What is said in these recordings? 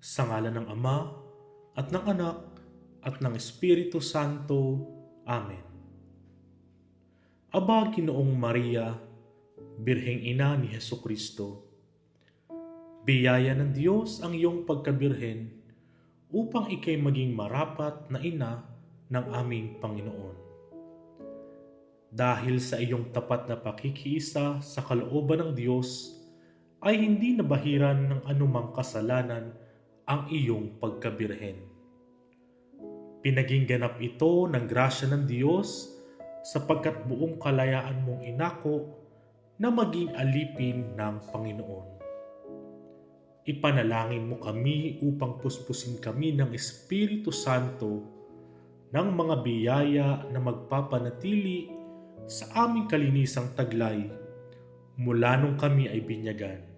Sa ngalan ng Ama, at ng Anak, at ng Espiritu Santo. Amen. Aba, Ginoong Maria, Birheng Ina ni Hesukristo, biyaya ng Diyos ang iyong pagkabirhen upang ikay maging marapat na ina ng aming Panginoon. Dahil sa iyong tapat na pakikiisa sa kalooban ng Diyos, ay hindi nabahiran ng anumang kasalanan ang iyong pagkabirhen. Pinaging ganap ito ng grasya ng Diyos sapagkat buong kalayaan mong inako na maging alipin ng Panginoon. Ipanalangin mo kami upang puspusin kami ng Espiritu Santo ng mga biyaya na magpapanatili sa aming kalinisang taglay mula nung kami ay binyagan.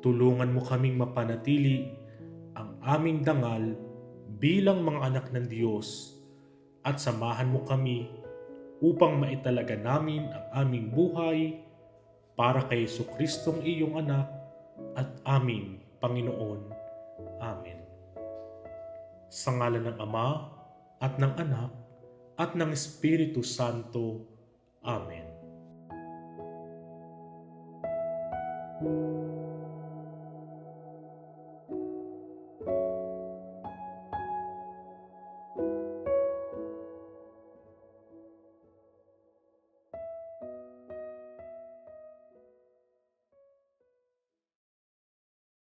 Tulungan mo kaming mapanatili ang aming dangal bilang mga anak ng Diyos at samahan mo kami upang maitalaga namin ang aming buhay para kay Jesucristong iyong anak at aming Panginoon. Amen. Sa ngalan ng Ama at ng Anak at ng Espiritu Santo. Amen.